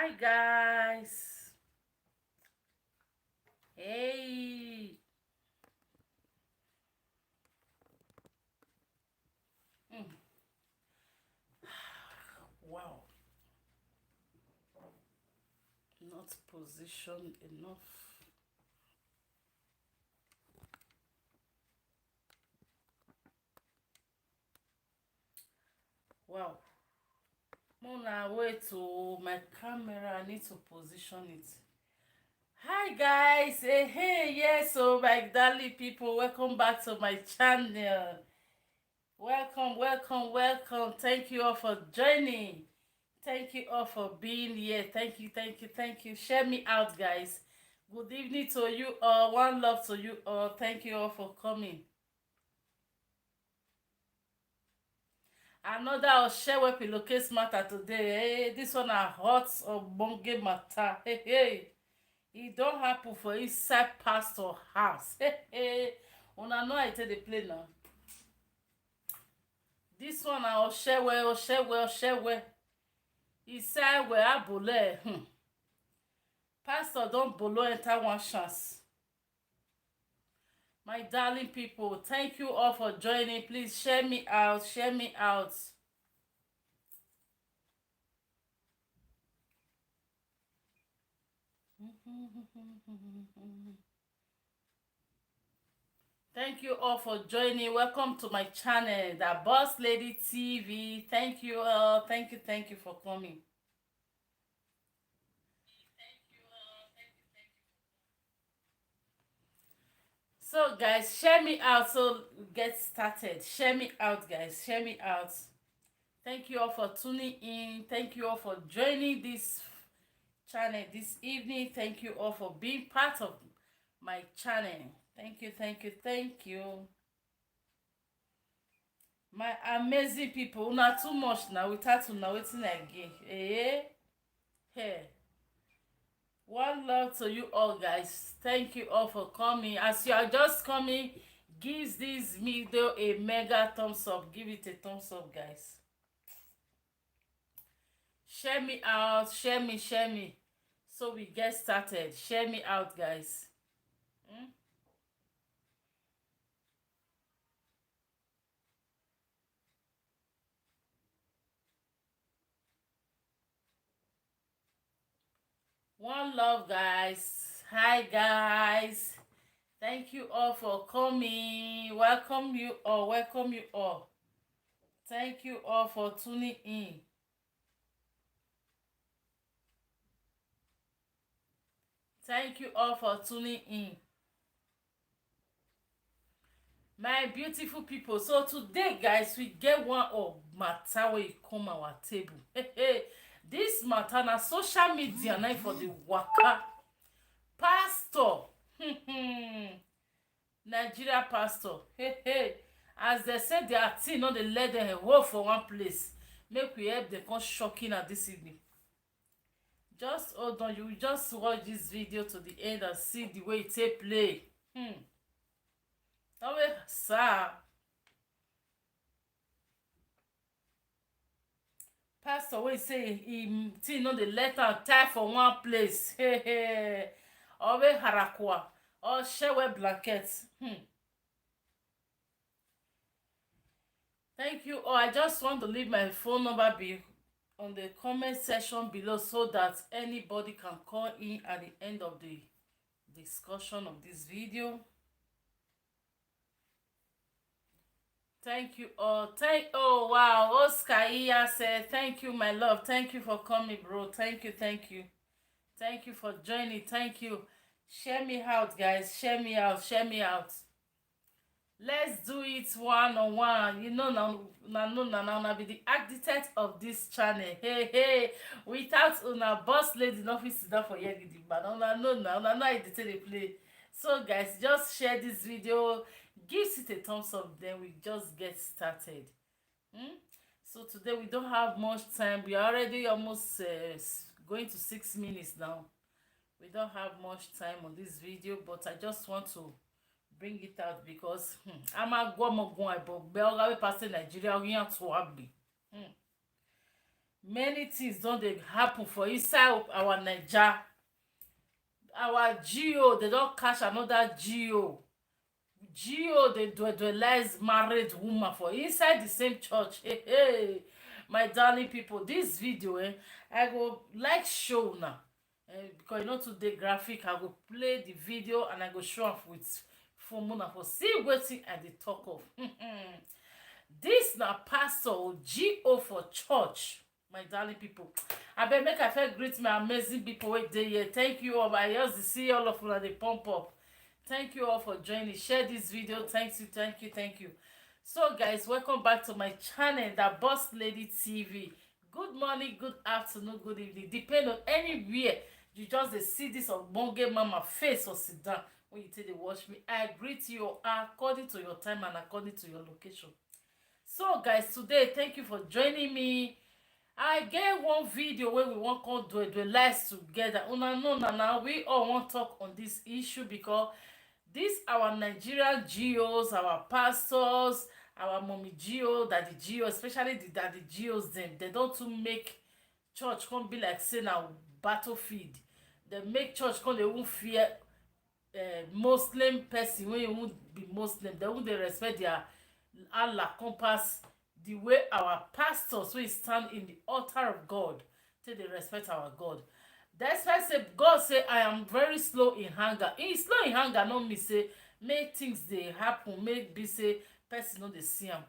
Hi guys. Hey. Mm, wow. Not positioned enough. Wow. Mona, wait to my camera. I need to position it. Hi guys. Hey, yes, so my darling people, welcome back to my channel. Welcome. Thank you all for joining. Thank you all for being here. Thank you. Share me out, guys. Good evening to you all. One love to you all. Thank you all for coming. Another Oshewe pillowcase matter today. Hey, this one a hot ogbonge matter. Hey. E don happen for inside pastor house. Hey. Una know I take the play now. This one a Oshewe. Inside where abule. Pastor don bolo enter one chance. My darling people, thank you all for joining. Please share me out. Thank you all for joining. Welcome to my channel, the Boss Lady TV. Thank you all. Thank you for coming. So guys, share me out so we get started. Share me out, guys. Share me out. Thank you all for tuning in. Thank you all for joining this channel this evening. Thank you all for being part of my channel. Thank you. My amazing people, una too much now without una wetin again. Hey. One love to you all, guys. Thank you all for coming. As you are just coming, give this video a mega thumbs up. Give it a thumbs up, guys. Share me out. Share me. So we get started. Share me out, guys. Hmm? One love, guys. Hi, guys. Thank you all for coming. Welcome you all. Thank you all for tuning in. Thank you all for tuning in. My beautiful people, so today guys we get one of matter wey come our table. This matter na social media na for the waka. Pastor, Nigeria pastor, as they say their thing no dey let them hold for one place. Make we help them come shocking at this evening. Just hold on, you just watch this video to the end and see the way it take play. Always sir. Pastor wey say him thing no dey let am tie for one place. Always harakwa or shewe blanket. Thank you. Oh, I just want to leave my phone number be on the comment section below so that anybody can call in at the end of the discussion of this video. Thank you all. Oh wow, Oscar Iya said thank you, my love. Thank you for coming, bro. Thank you. Thank you for joining. Thank you. Share me out, guys. Share me out. Let's do it one on one. You know now be the architect of this channel. Hey. Without una boss lady no fit sit down for here gidigba. Una know now. Una know how dey take dey play. So guys, just share this video. Give it a thumbs up. Then we just get started. So today we don't have much time. We are already almost going to 6 minutes now. We don't have much time on this video, but I just want to bring it out because I'm a go mo gun ebo gbe oga we pass Nigeria oyan to agbe. many things don dey happen for inside our naija. Our GO they don catch another GO dey dualize married woman for inside the same church. Hey, hey, my darling people, this video I go like show now, because you know today graphic. I go play the video and I go show am with phone una for see wetin I dey talk of. This na pastor GO for church. My darling people, abeg make I first greet my amazing people wey dey here. Thank you all. I just see all of una dey pump up. Thank you all for joining. Share this video. Thank you. So guys, welcome back to my channel, the Boss Lady TV. Good morning, good afternoon, good evening, depend on anywhere you just dey see this ogbonge mama face or sit down when you take dey watch me. I greet you according to your time and according to your location. So guys, today thank you for joining me. I get one video where we wan come do lives together. Una know na we all wan talk on this issue because this our Nigerian GOs, our pastors, our mommy GO, daddy GO, especially the daddy GOs dem, they don too make church come be like say na battlefield. They make church come dey even fear Muslim person wey even be Muslim. They even dey respect their Allah compass the way our pastors wey stand in the altar of God take dey respect our God. Despite say God say I am very slow in anger. He slow in anger no mean say make things dey happen, make be say person no dey see am.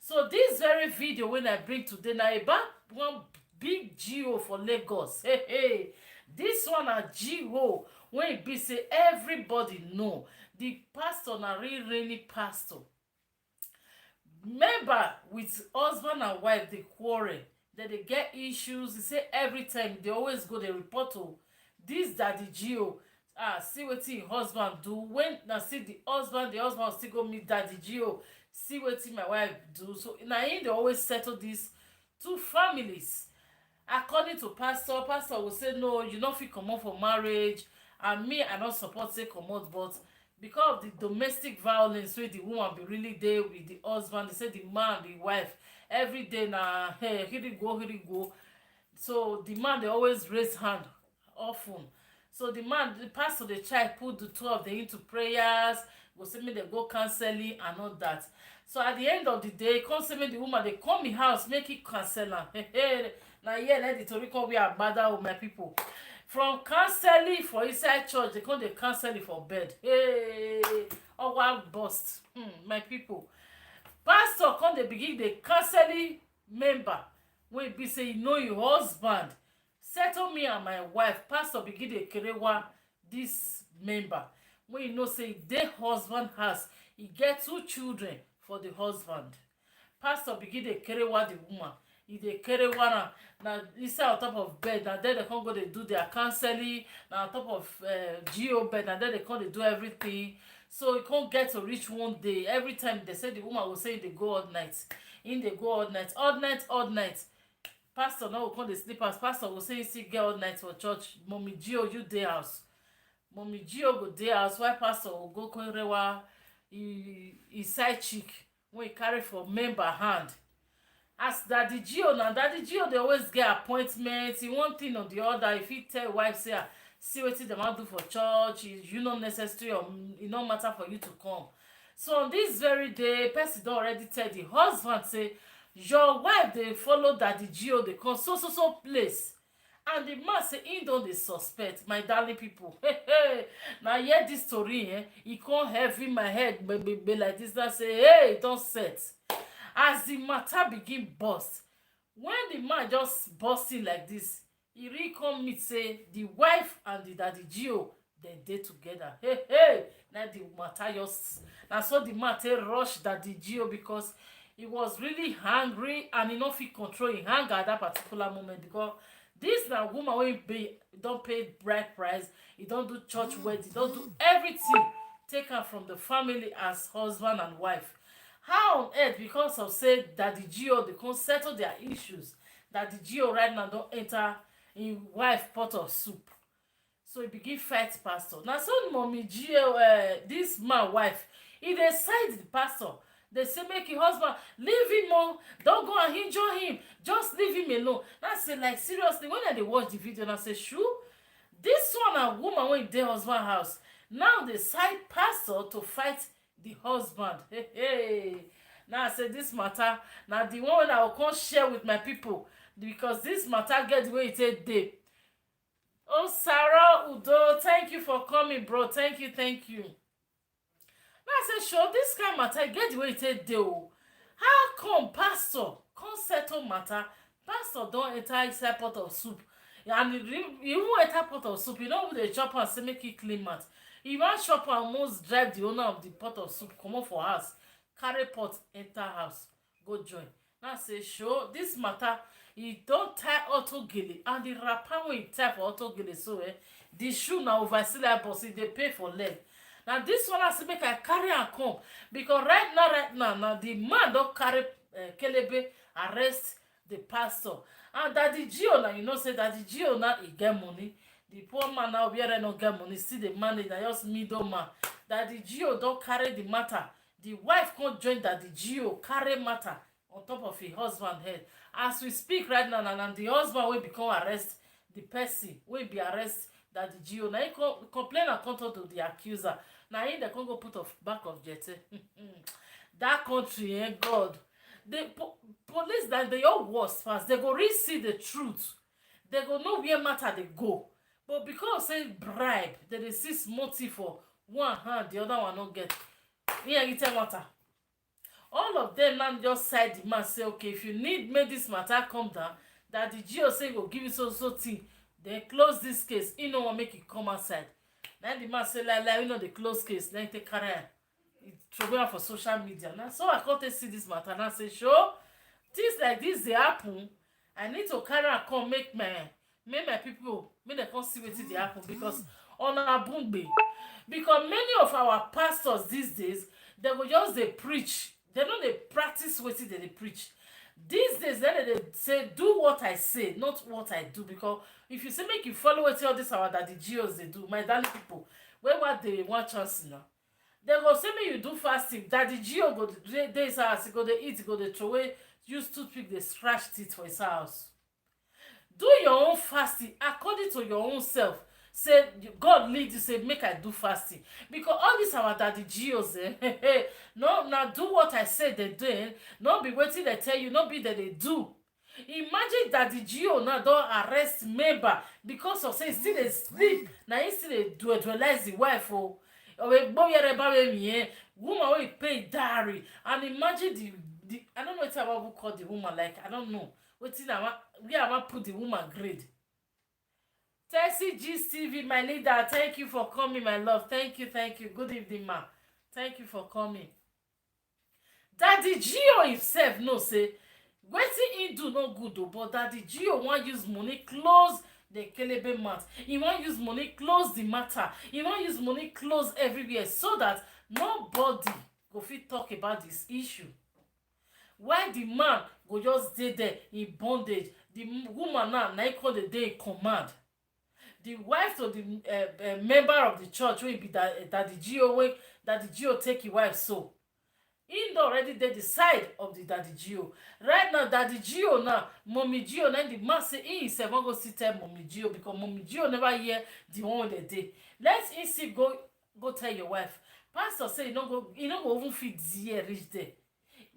So this very video wey I bring today na about one big GO for Lagos. Hey, this one na GO wey be say everybody know. The pastor na real rainy pastor. Member with husband and wife dey quarrel, they get issues. He say every time they always go dey report to this daddy GO. See wetin him husband do. When na see the husband still go meet daddy GO, see wetin my wife do. So na him dey always settle these two families. According to pastor will say no, you no fit comot for marriage, and me I no support say comot, but because of the domestic violence wey the woman be really dey with the husband, they say the man, the wife, every day na hey, here you go. So the man dey always raise hand often. So the pastor dey try put the two of them into prayers, go say make dem go counseling and all that. So at the end of the day, come say make the woman dey come in house make it cancel am. Na here let the tori come we are bada with my people. From counseling for inside church, they come dey counseling for bed. Hey, one bust. My people, pastor come dey begin dey counseling member wey be say you know your husband settle me and my wife. Pastor begin dey kerewa this member wey you know say dey husband house, he get 2 children for the husband. Pastor begin dey kerewa the woman. He dey kerewa am. Na inside on top of bed, na there they come go dey do their counseling. Na on top of GO bed, na there they come dey do everything. So e come get to reach one day. Every time they say the woman will say they go all night. In they go all night. Pastor no go come dey sleep as pastor will say he still get all night for church. Mommy GO, you dey house. Mommy GO go dey house while pastor will go kerewa he side chick wey he carry for member hand. As daddy GO now, daddy GO they always get appointments. One thing or the other. If he tell wife say see wetin dem wan do for church, you not necessary or it no matter for you to come. So on this very day, person don already tell the husband say your wife dey follow daddy GO dey come so place, and the man say he don dey suspect. My darling people, now hear this story e come heavy my head be like this. That say hey, don set. As the matter begin burst, when the man just burst in like this, he really come meet say the wife and the daddy GO dem dey together. Hey, now the matter just na so the man take rush daddy GO because he was really hungry and he no fit control him anger at that particular moment, because this na woman wey don pay bride price, he don do church wedding, he don do everything, take am from the family as husband and wife. How on earth, because of say daddy GO they come settle their issues, daddy GO right now don enter him wife pot of soup, so he begin fight pastor. Now so mommy GO this man wife, he dey side the pastor They say make your husband leave him oh, don't go and injure him, just leave him alone. I say like seriously, when I dey watch the video and I say sure, this one a woman wey dey husband house now dey side pastor to fight the husband. Hey, hey. Now I say this matter na the one wey I go come share with my people because this matter get the way e take dey. Oh, Sarah Udo, thank you for coming, bro. Thank you, thank you. Now I say sure, this kind of matter get the way e take dey o. How come pastor come settle matter? Pastor don enter inside pot of soup, and e even enter pot of soup, e no even dey chop am say make e clean mouth. E wan chop am almost drive the owner of the pot of soup comot for house, carry pot enter house go join. Now say sure, this matter e don tie auto gele, and the wrapper wey e tie for auto gele so the shoe na over syllabus, e dey pay for leg. Now this one I say make I carry am come because right now na the man don carry kelebe arrest the pastor. And Daddy Gio, now you know say Daddy Gio now he get money. The poor man now where no get money, see the manage, na just middle man. Daddy Gio don carry the matter. The wife can't join Daddy Gio carry matter on top of his husband head. As we speak right now, and the husband will become arrest the person will be arrest Daddy Gio. Now he complain and come to the accuser. Now he they can go put off back of jete. That country, God. The police that they all worse fast. They go really see the truth. They go know where matter they go. But because say bribe, they see motive for one hand, the other one not get. Here you tell matter. All of them now just side the man say, okay, if you need make this matter come down, that the Gio say go give you so thing. Then close this case. You know what make it come outside. Then the man say like you know the close case. Then take carry throw for social media. Now so I can't see this matter. Now say sure, things like this they happen. I need to carry and come make my people make them come see wetin dey happen because on our boombe. Because many of our pastors these days they go just dey preach. They know they practice wetin they preach. These days then they say do what I say, not what I do. Because if you say make you follow wetin all this our Daddy Gios they do, my darling people, where what they want chance now. They go say me you do fasting. Daddy Gio go dey his house, he go dey eat, he go dey throw away, use toothpick, they scratch teeth for his house. Do your own fasting according to your own self. Say God lead you, say make I do fasting. Because all this our Daddy Gios, no, now do what I say they doing. Not be waiting they tell you, not be that they do. Imagine Daddy Gio now don't arrest member because of say still they sleep. Now he still they dualize the wife oh. Woman will pay dowry. And imagine the I don't know what I call the woman, like I don't know. We are put the woman grade. Tessie G's TV, my leader, thank you for coming, my love. Thank you. Good evening, ma. Thank you for coming. Daddy Gio himself no say wetin he do no good though, but Daddy Gio want use money close the kelebe mouth. He want use money close the matter. He want use money close everywhere so that nobody go fit talk about this issue. Why the man go just stay there in bondage? The woman now call the day in command. The wife to the member of the church will be that the Gio take his wife so. He already did the side of the Daddy Gio. Right now, Daddy Gio now, Mommy Gio, now the man say he himself won't go sit tell Mommy Gio because Mommy Gio never hear the one they did. Let's easy go tell your wife. Pastor say you no go even fit there reach there.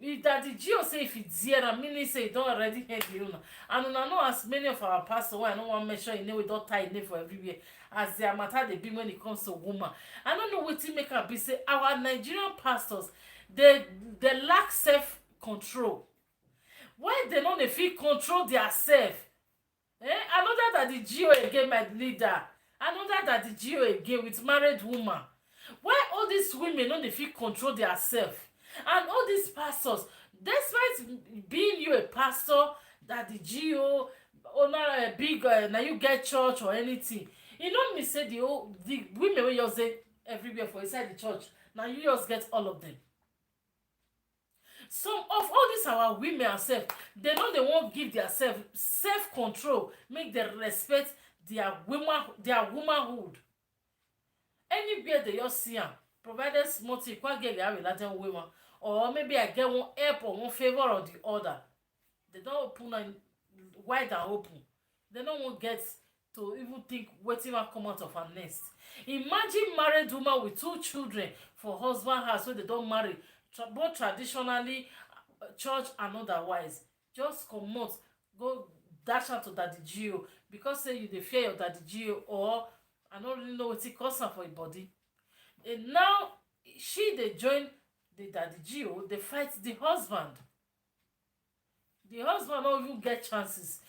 If Daddy Gio say if it's here, I mean say you don't already hear the owner. And I know as many of our pastors who I don't want to make sure you know we don't tie a name for everywhere. As their matter they be when it comes to woman. I don't know what to make her be say our Nigerian pastors they lack self-control. Why they don't feel control their self? Another Daddy Gio again, my leader. Another Daddy Gio again with married woman. Why all these women don't feel control their self? And all these pastors, despite being you a pastor, Daddy Gio, or not a big now you get church or anything, you know me say the women when you say everywhere for inside the church, now you just get all of them. Some of all these our women ourselves, they know they won't give their self-control, make them respect their womanhood. Anywhere they just see them, provided small thing, quite get the Latin women, or maybe I get one help or one favor or the other. They don't open and wide and open. They don't want get to even think wetin wan come out of her nest. Imagine married woman with 2 children for husband house wey they don marry both traditionally church and otherwise, just comot go dash am to daddy gio because say you dey fear your daddy gio, or I no really know wetin cause am for im body. And now she dey join the daddy gio dey fight the husband. The husband no even get chances.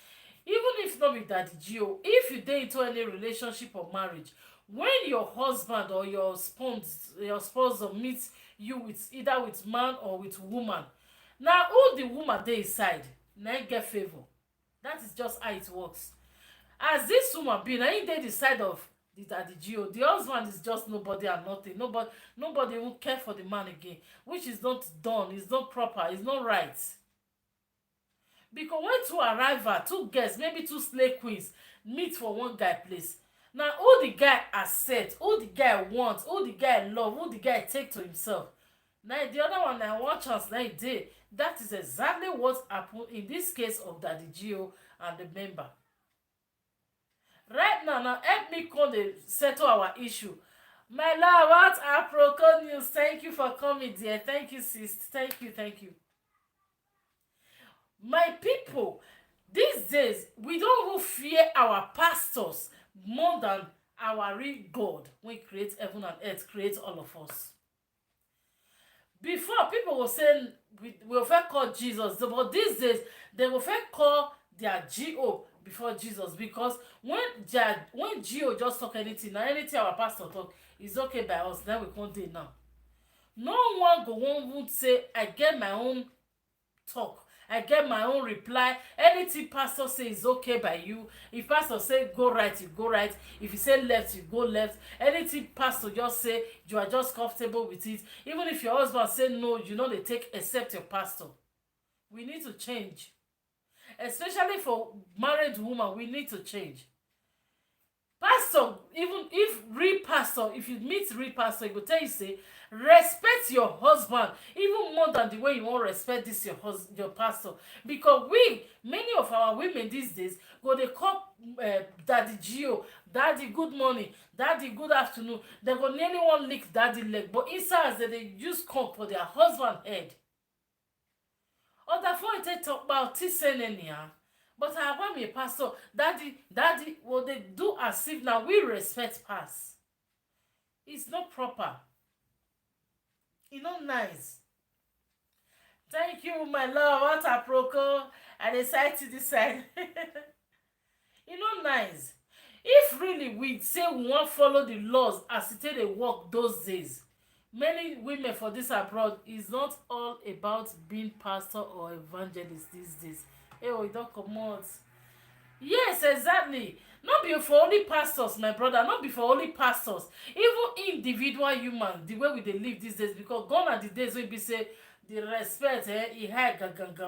Even if no be daddy gio, if you dey into any relationship or marriage, when your husband or your spouse meet you with either with man or with woman, na who the woman dey inside na im get favour. That is just how it works. As this woman be, na im dey the side of the daddy gio. The husband is just nobody and nothing. Nobody even care for the man again, which is not done, it's not proper, it's not right. Because when 2 arrival, 2 guests, maybe 2 slave queens meet for one guy place, na who the guy accept, who the guy want, who the guy love, who the guy take to himself, na the other one na one chance na e dey. That is exactly what happen in this case of daddy gio and the member. Right now help me come dey settle our issue. My love, what aproko news? Thank you for coming, dear. Thank you, sis. Thank you. My people, these days we don't even fear our pastors more than our real God wey create heaven and earth, create all of us. Before, people were saying we will first call Jesus, but these days they will first call their GO before Jesus, because when GO just talk anything our pastor talk is okay by us, then we can't do now. No one go one would say I get my own talk, I get my own reply. Anything pastor say is okay by you. If pastor say go right, you go right. If you say left, you go left. Anything pastor just say, you are just comfortable with it. Even if your husband say no, you know they take except your pastor. We need to change. Especially for married women, we need to change. Pastor, even if real pastor, if you meet real pastor, he go tell you say, respect your husband even more than the way you want respect this your pastor. Because many of our women these days go they call daddy gio, daddy good morning, daddy good afternoon. They go nearly one lick daddy leg, but inside they use cock for their husband head. Other phone they talk about T-Senenia. But I want me a pastor, daddy, what they do as if now we respect pass. It's not proper. It's not nice. Thank you, my love. What a proko. I decide to decide. It's not nice. If really we say we want follow the laws as it they work those days, many women for this abroad is not all about being pastor or evangelist these days. Oh, don't come out. Yes, exactly. Not be for only pastors, my brother. Not be for only pastors. Even individual human, the way we they live these days. Because gone are the days when we say the respect, it high,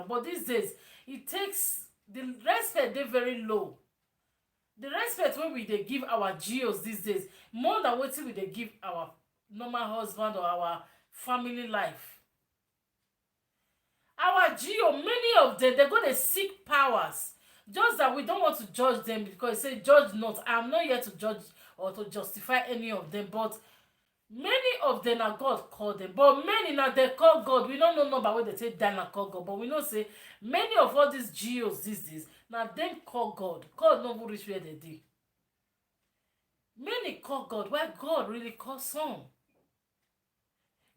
but these days it takes the respect. They very low. The respect when we they give our geos these days more than what we they give our normal husband or our family life. Our geo, many of them, they're going to seek powers. Just that we don't want to judge them, because they say, judge not. I'm not here to judge or to justify any of them, but many of them are God called them. But many now, they call God. We don't know about what they say, Dana call God. But we know, say, many of all these geos these days, now them call God. God no reach where they did. Many call God. Why God really calls some?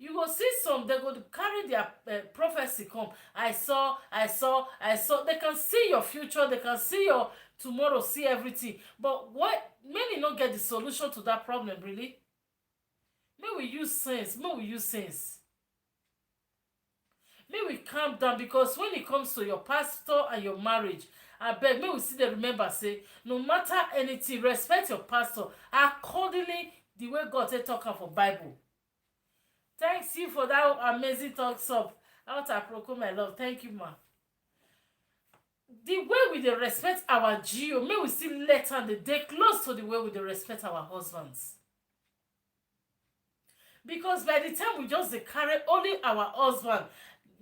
You will see some, they're going to carry their prophecy come. I saw. They can see your future, they can see your tomorrow, see everything. But what many not get the solution to that problem, really? May we use sense. May we calm down, because when it comes to your pastor and your marriage, I beg, may we see them remember, say, no matter anything, respect your pastor accordingly the way God say talk for Bible. Thanks you for that amazing talks up. Out aproko, my love. Thank you, ma. The way we dey respect our geo, may we still let her the day close to the way we dey respect our husbands. Because by the time we just dey carry only our husband,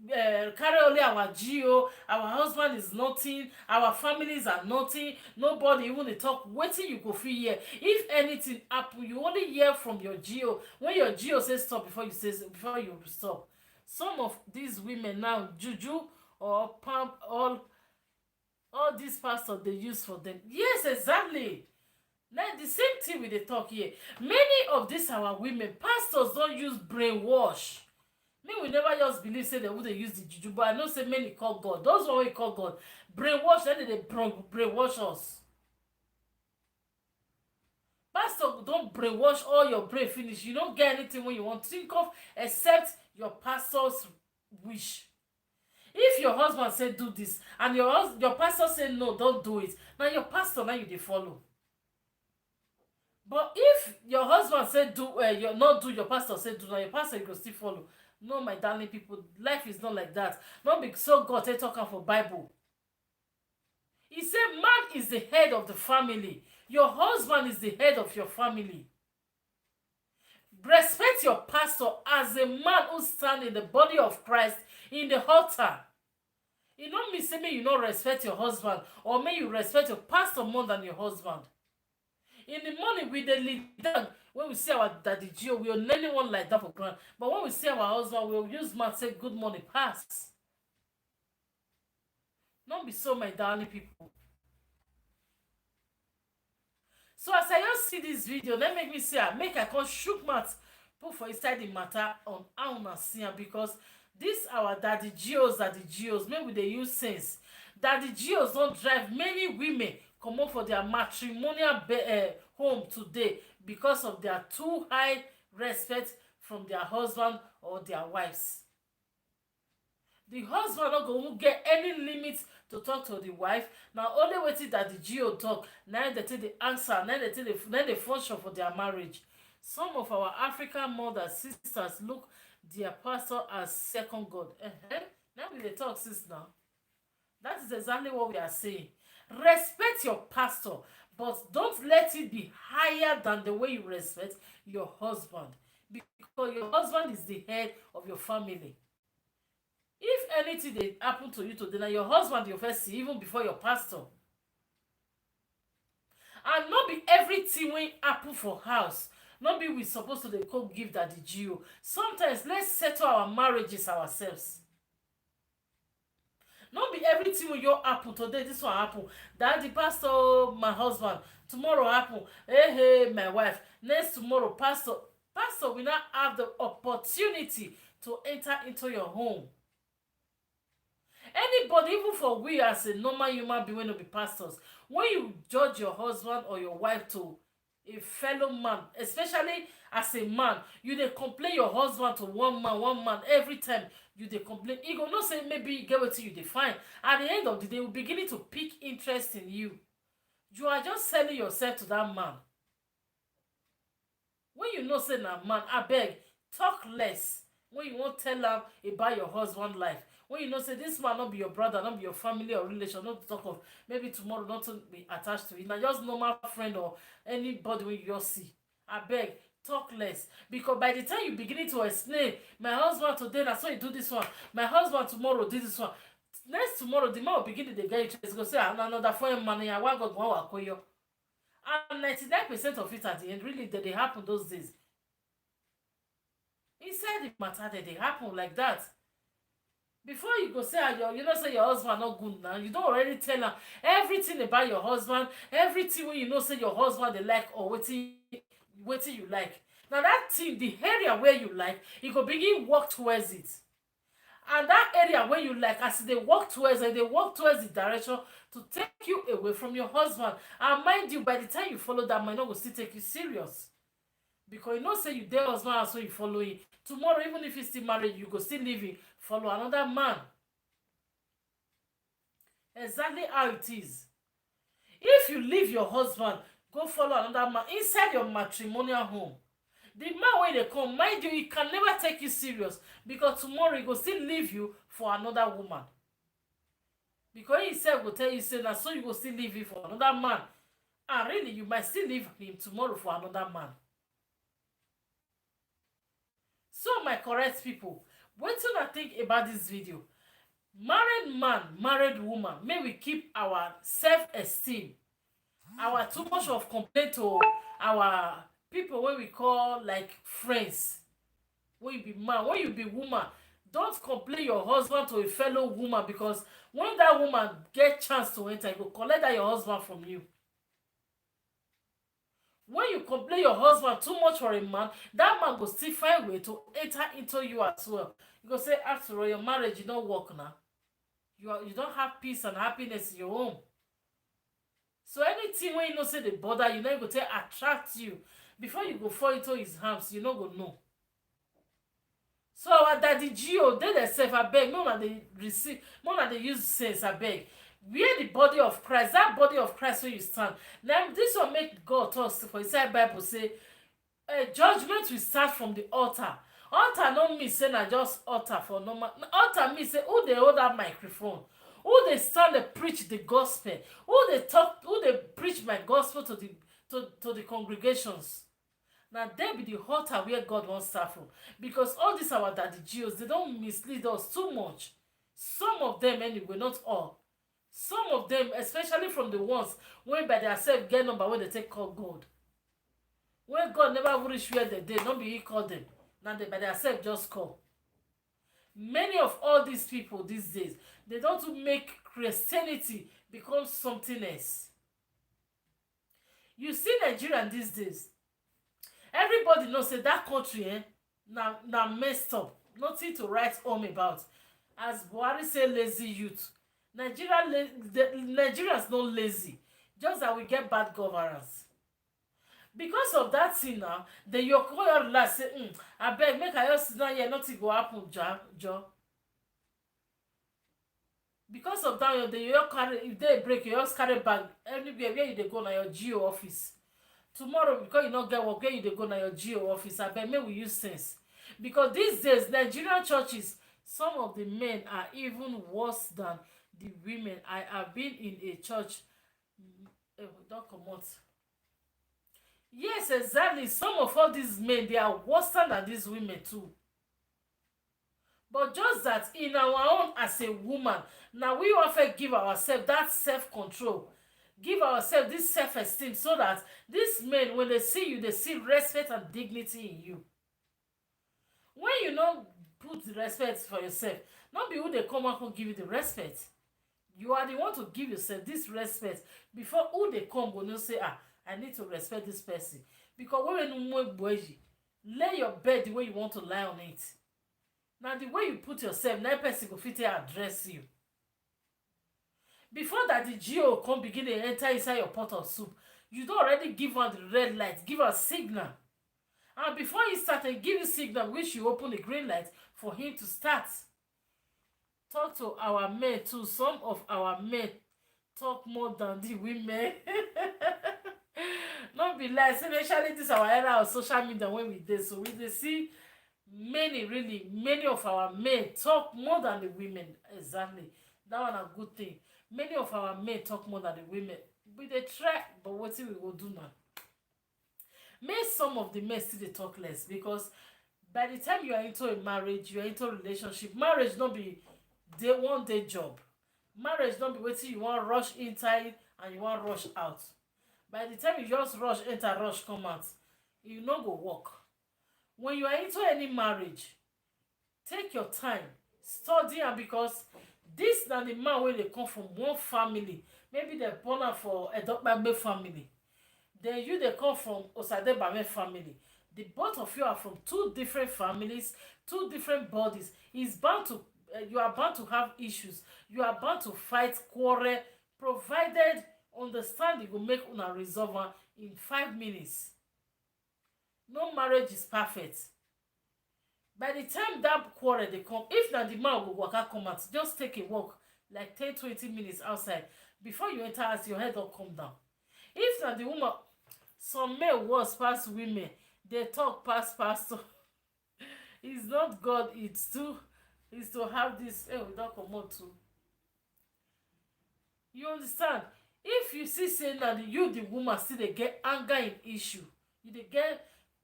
carry only our geo, our husband is nothing, our families are nothing, nobody even dey talk wetin you go fit hear. If anything happen, you only hear from your geo when your geo say stop before you stop. Some of these women now, juju or palm, all these pastors dey use for them. Yes, exactly. Na the same thing we dey talk here. Many of these our women pastors don use brainwash. Me, we never just believe say dem dey use the juju, but I know say many call God. Those one wey call God brainwash, dem dey brainwash us. Pastor don brainwash all your brain finish. You no get anything wey you wan think of except your pastor's wish. If your husband say do this and your pastor say no, don't do it, na your pastor na you dey follow. But if your husband say do, you not do, your pastor say do, na your pastor you go still follow. No, my darling people, life is not like that. Not be so God take talk am for Bible. He said man is the head of the family. Your husband is the head of your family. Respect your pastor as a man who stand in the body of Christ in the altar. E no mean say make you no respect your husband or make you respect your pastor more than your husband. In the morning we dey lead down. When we see our daddy Gio, we will nearly one like that for ground. But when we see our husband, we will use mouth say good morning, pass. Don't be so, my darling people. So as I just see this video, that make me say, make I come shook mouth put for inside the matter on how una see am, because this our daddy Gios, maybe they use sense. Daddy Gios don't drive many women come up for their matrimonial home today because of their too high respect from their husband or their wives. The husband not going to get any limit to talk to the wife. Now only waiting that the Geo talk, now they take the answer, now they function for their marriage. Some of our African mothers, sisters look their pastor as second God. Now we dey talk sis now. That is exactly what we are saying. Respect your pastor, but don't let it be higher than the way you respect your husband, because your husband is the head of your family. If anything dey happen to you today, na your husband you first see even before your pastor. And not be everything wey happen for house, not be we supposed to dey go give daddy Gio. Sometimes let's settle our marriages ourselves. Not be everything wey you happen today, this one happen, daddy pastor my husband, tomorrow happen hey my wife, next tomorrow pastor will not have the opportunity to enter into your home. Anybody, even for we as a normal human being wey no be pastors, when you judge your husband or your wife to a fellow man, especially as a man, you dey complain your husband to one man every time. You dey complain, e go know say maybe you get wetin you dey find. At the end of the day, will beginning to pick interest in you. You are just selling yourself to that man. When you know say na man, abeg talk less when you wan tell am about your husband life. When you know say this man not be your brother, not be your family or relation, not to talk of maybe tomorrow not to be attached to it, na just normal friend or anybody wey you just see. Abeg talk less, because by the time you beginning to explain, my husband today na so he do this one, my husband tomorrow did this one, next tomorrow the man will begin to dey get interest, go say another foreign man ya wan go wakoyo. And 99% of it at the end really they happen those days. Inside the matter they happen like that. Before you go say you know say your husband not good now, you don't already tell am everything about your husband, everything when you know say your husband they like or wetin you like. Now that thing, the area where you like, you go begin work towards it. And that area where you like, as they walk towards it, they walk towards the direction to take you away from your husband. And mind you, by the time you follow that man, no go still take you serious. Because you know say you dare husband and so you follow him. Tomorrow, even if you still married, you go still leave him, follow another man. Exactly how it is. If you leave your husband, go follow another man inside your matrimonial home, the man wey dey come, mind you, he can never take you serious, because tomorrow he go still leave you for another woman. Because he sef go tell you say na so you go still leave him for another man, and really you might still leave him tomorrow for another man. So my correct people, wetin I think about this video? Married man, married woman, may we keep our self-esteem, our too much of complaint to our people wey we call like friends. When you be man, when you be woman, don't complain your husband to a fellow woman, because when that woman get chance to enter, you go collect that your husband from you. When you complain your husband too much for a man, that man go still find way to enter into you as well. You go say, after all, your marriage, you don't work now. You don't have peace and happiness in your home. So anything when you know say they bother you, now you go tell attract you. Before you go fall into his arms, you no go know. So our daddy Gio, they themselves abeg, no na dey receive, no na dey use sense abeg. Where the body of Christ, that body of Christ where you stand. Now this one make God talk for inside Bible say, judgment will start from the altar. Altar no mean say na just altar for normal. Altar mean say who dey hold that microphone, who dey stand dey preach the gospel, who dey talk, who dey preach my gospel to the congregations. Now there be the altar where God wants start from. Because all these our daddy Jews, they don't mislead us too much. Some of them anyway, not all. Some of them, especially from the ones when by themselves get number when they take call God. When God never reach where they did, not be he call them. Now they by themselves just call. Many of all these people these days, they don't make Christianity become something else. You see Nigeria these days, everybody knows that that country now messed up. Nothing to write home about. As Buhari say, lazy youth. Nigerians not lazy. Just that we get bad governance. Because of that thing now, the Yokoyo last say, I beg, make I just sit down here, nothing go happen, Joe. Because of that, the Yokoyo carry, if they break, you just carry bag anywhere where you dey go na your GO office. Tomorrow, because you not get work, where you dey go na your GO office. I beg, may we use sense. Because these days, Nigerian churches, some of the men are even worse than the women. I have been in a church. Don't come out. Yes, exactly. Some of all these men, they are worse than these women too. But just that in our own as a woman, now we often give ourselves that self-control. Give ourselves this self-esteem so that these men, when they see you, they see respect and dignity in you. When you don't put the respect for yourself, not be who they come and give you the respect. You are the one to give yourself this respect before who they come go no say, I need to respect this person. Because when you lay your bed the way you want to lie on it. Now the way you put yourself, no person go fit address you. Before that the GO come begin to enter inside your pot of soup, you don't already give her the red light, give her a signal. And before he start and give you signal, which you open the green light for him to start. Talk to our men too. Some of our men talk more than the women. Not be lies, especially this our era of social media when we did. So we see many of our men talk more than the women. Exactly. That one a good thing. Many of our men talk more than the women. We dey try, but what we go do now? May some of the men still dey talk less, because by the time you are into a marriage, you are into a relationship. Marriage not be day one day job. Marriage not be waiting you want rush inside and you want rush out. By the time you just rush enter, rush come out, you no go work. When you are into any marriage, take your time, study am, because this na the man wey dey come from one family. Maybe they born am for Edokpagbe family. Then you they come from Osadebame family. The both of you are from two different families, two different bodies. It's bound to you are bound to have issues. You are bound to fight, quarrel, provided understanding will make una resolve am in 5 minutes. No marriage is perfect. By the time that quarrel they come, if na the man go waka come out, just take a walk like 10-20 minutes outside before you enter house, your head don't come down. If na the woman, some men worse pass women, they talk past pastor. It's not God, it's to have this. We don't come out too. You understand? If you see say now you the woman still they get anger in issue,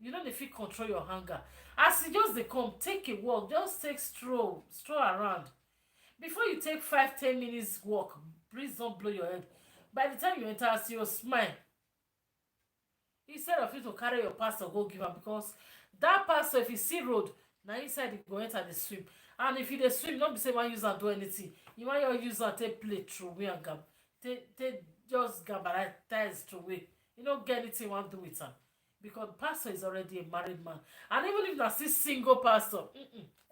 You know, if you control your hunger. As you just they come, take a walk, just take stroll around. Before you take 5-10 minutes walk, breeze don't blow your head. By the time you enter, see your smile. Instead of you to carry your pastor go give am, because that pastor, if you see road, na inside you go enter the swim. And if you dey swim, no be say you wan use am do anything. You wan your use am take play throway and gab take just gabarize throway. You no get anything you wan do with am, because pastor is already a married man. And even if na still single pastor,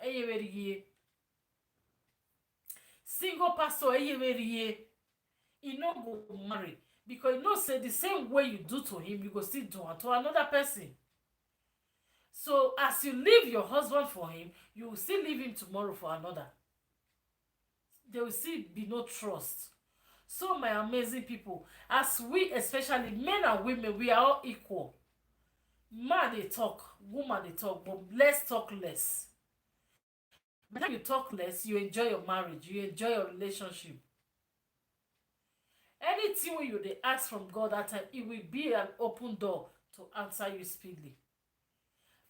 eyeweriye single pastor eyeweriye, e no go marry, because you know say the same way you do to him, you go still do am to another person. So as you leave your husband for him, you will still leave him tomorrow for another. There will still be no trust. So my amazing people, as we, especially men and women, we are all equal. Man dey talk, woman dey talk, but let's talk less. By the time you talk less, you enjoy your marriage, you enjoy your relationship. Anything wey you dey ask from God that time, it will be an open door to answer you speedily.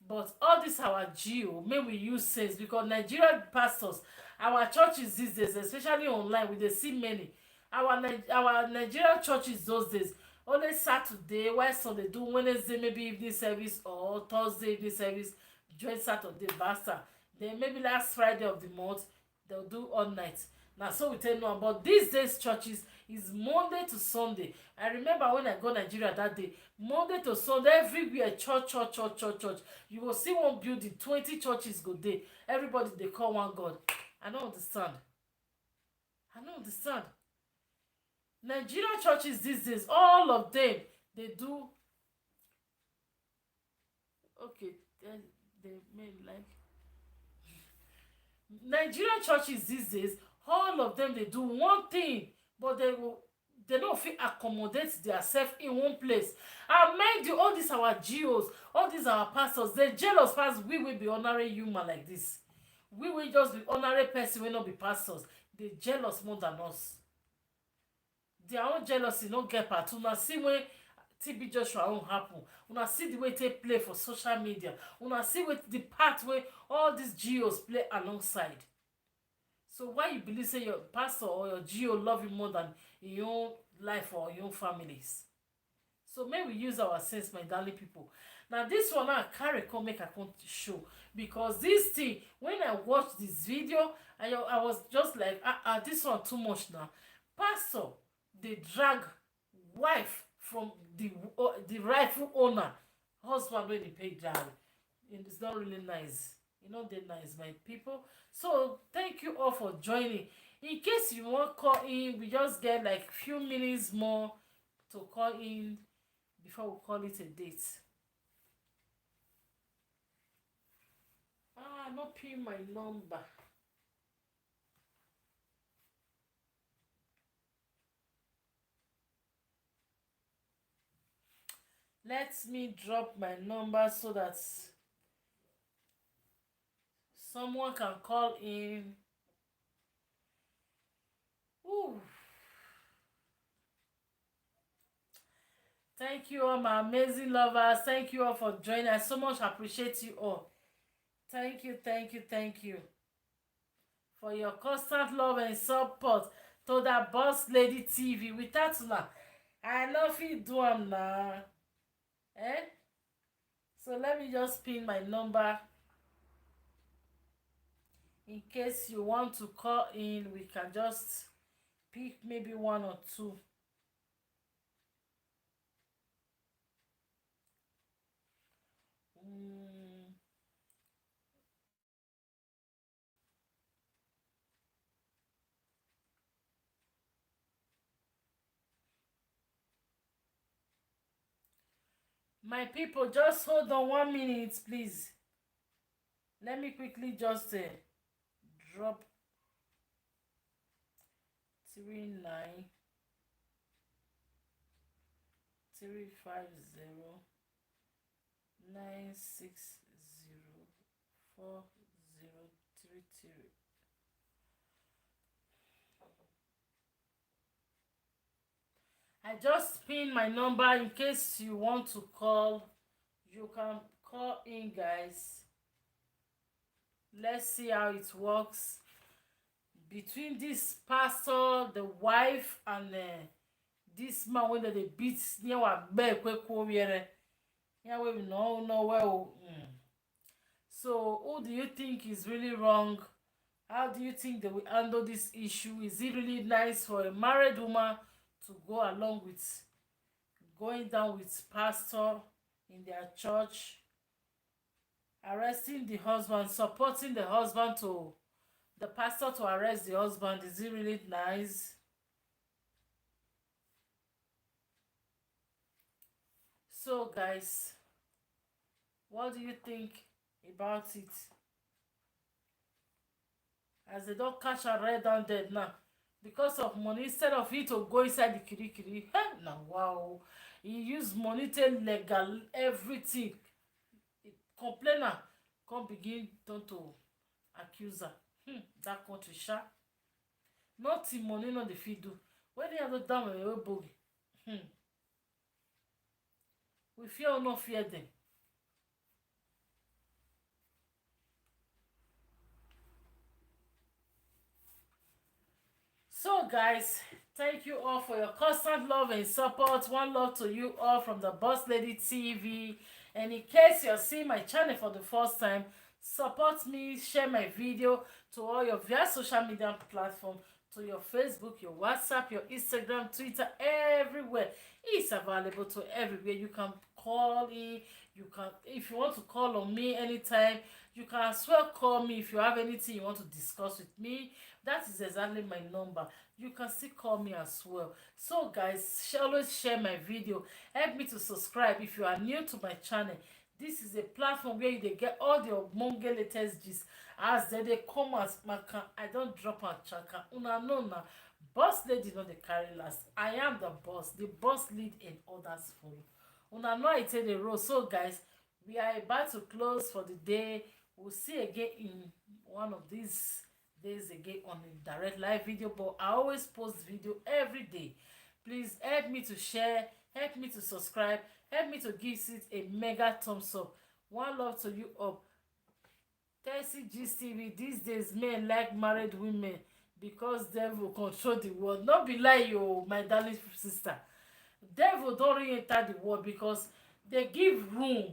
But all this our geo, may we use sense, because Nigerian pastors, our churches these days, especially online, we dey see many. Our Nigerian churches those days, only Saturday, while Sunday do Wednesday maybe evening service, or Thursday evening service, join Saturday, basta. Then maybe last Friday of the month, they'll do all night. Now so we tell you about these days churches is Monday to Sunday. I remember when I go Nigeria that day, Monday to Sunday, everywhere church. You will see one building, 20 churches go there. Everybody they call one God. I don't understand. Nigerian churches these days, all of them, they do okay. They may like Nigerian churches these days, all of them they do one thing, but they don't feel accommodate themselves in one place. And mind you, all these our geos, all these our pastors, they jealous past we will be honoring human like this. We will just be honoring person, will not be pastors. They jealous more than us. Their own jealousy no get part. Una see when TB Joshua won't happen. Una see the way they play for social media. Una see with the part where all these geos play alongside. So why you believe say your pastor or your geo love you more than your own life or your own families? So may we use our sense, my darling people. Now this one I carry come make I come show, because this thing, when I watched this video, I was just like, this one too much now. Pastor, they drag wife from the rightful owner, husband when they pay dowry. It's not really nice. You know they're nice, my people. So thank you all for joining. In case you want call in, we just get like few minutes more to call in before we call it a date. Not pin my number. Let me drop my number so that someone can call in. Ooh. Thank you all, my amazing lovers. Thank you all for joining. I so much appreciate you all. Thank you for your constant love and support to that Boss Lady TV. Without una, I no fit do am na. So let me just pin my number. In case you want to call in, we can just pick maybe one or two. My people, just hold on 1 minute, please. Let me quickly just drop 39 350 960 4033. I just pin my number. In case you want to call, you can call in, guys. Let's see how it works between this pastor, the wife, and this man when they beat near what bed quick here. Yeah, we know well. So who do you think is really wrong? How do you think they will handle this issue? Is it really nice for a married woman to go along with going down with pastor in their church, arresting the husband, supporting the husband to the pastor to arrest the husband? Is it really nice? So guys, what do you think about it? As they don't catch her right down dead now because of money, instead of it to go inside the kirikiri. Now wow, he use money to legal everything. Complainer come begin turn to accuser. That country sha nothing money no dey fit do when they have down with your bogey. We fear or not fear them. So guys, thank you all for your constant love and support. One love to you all from the Boss Lady TV. And in case you're seeing my channel for the first time, support me, share my video to all your various social media platforms, to your Facebook, your WhatsApp, your Instagram, Twitter, everywhere. It's available to everywhere. You can call in. You can, if you want to call on me anytime, you can as well call me if you have anything you want to discuss with me. That is exactly my number. You can still call me as well. So guys, always share my video. Help me to subscribe if you are new to my channel. This is a platform where you dey get all the ogbonge latest gist as they come as maka. I don't drop and chaka. Una know na boss lady no dey carry last. I am the boss lead and others follow. Una know I take the road. So guys, we are about to close for the day. We'll see again in one of these days again on a direct live video, but I always post video every day. Please help me to share, help me to subscribe, help me to give it a mega thumbs up. One love to you up. Tessie Gist TV. These days men like married women because devil control the world. Not be lie you, my darling sister. Devil don't really enter the world because they give room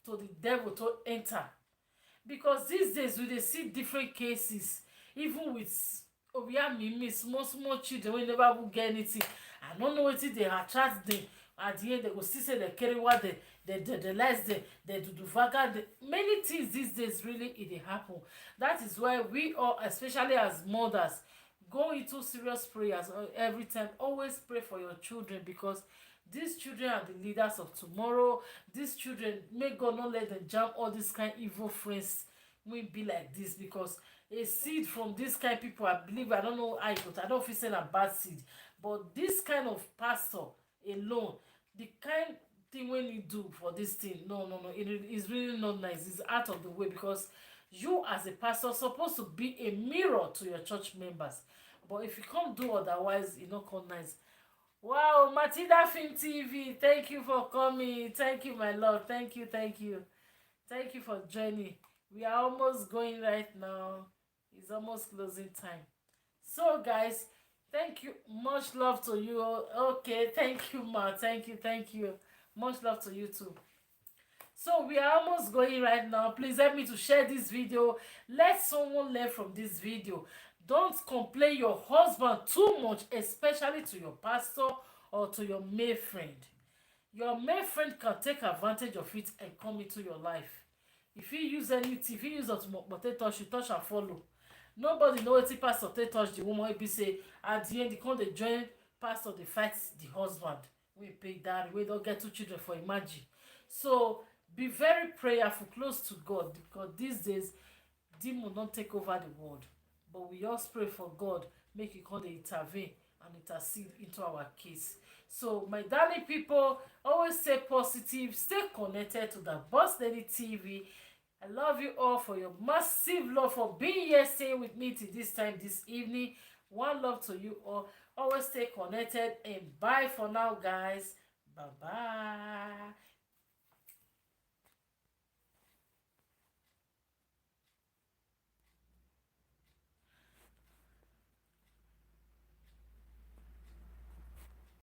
to the devil to enter. Because these days we dey see different cases, even with mimi small children wey never even get anything. I no know wetin dey attract dem. At the end they go still say they carry what they lies they do vaga. Many things these days really it dey happen. That is why we all, especially as mothers, go into serious prayers every time. Always pray for your children because these children are the leaders of tomorrow. These children, may God not let them jam all these kind evil friends will be like this, because a seed from this kind of people, I believe, I don't know how it got, I don't feel saying a bad seed, but this kind of pastor alone, the kind thing when you do for this thing, no, it is really not nice. It's out of the way, because you as a pastor supposed to be a mirror to your church members. But if you can't do otherwise, it's not called nice. Wow, Matilda Film TV, thank you for coming. Thank you, my love. Thank you. Thank you for joining. We are almost going right now. It's almost closing time. So, guys, thank you. Much love to you. Okay, thank you, Ma. Thank you. Much love to you too. So we are almost going right now. Please help me to share this video. Let someone learn from this video. Don't complain your husband too much, especially to your pastor or to your male friend. Your male friend can take advantage of it and come into your life. If you use anything, if you use touch, you touch and follow. Nobody know wetin pastor take touch the woman. Wey be say at the end, they come dey join pastor, dey fight the husband. We pay that. We don't get two children for imagine. So be very prayerful, close to God, because these days demon don't take over the world. But we just pray for God, make it come dey intervene and intercede into our case. So my darling people, always stay positive, stay connected to the Boss Lady TV. I love you all for your massive love, for being here, staying with me till this time this evening. One love to you all. Always stay connected, and bye for now, guys. Bye bye.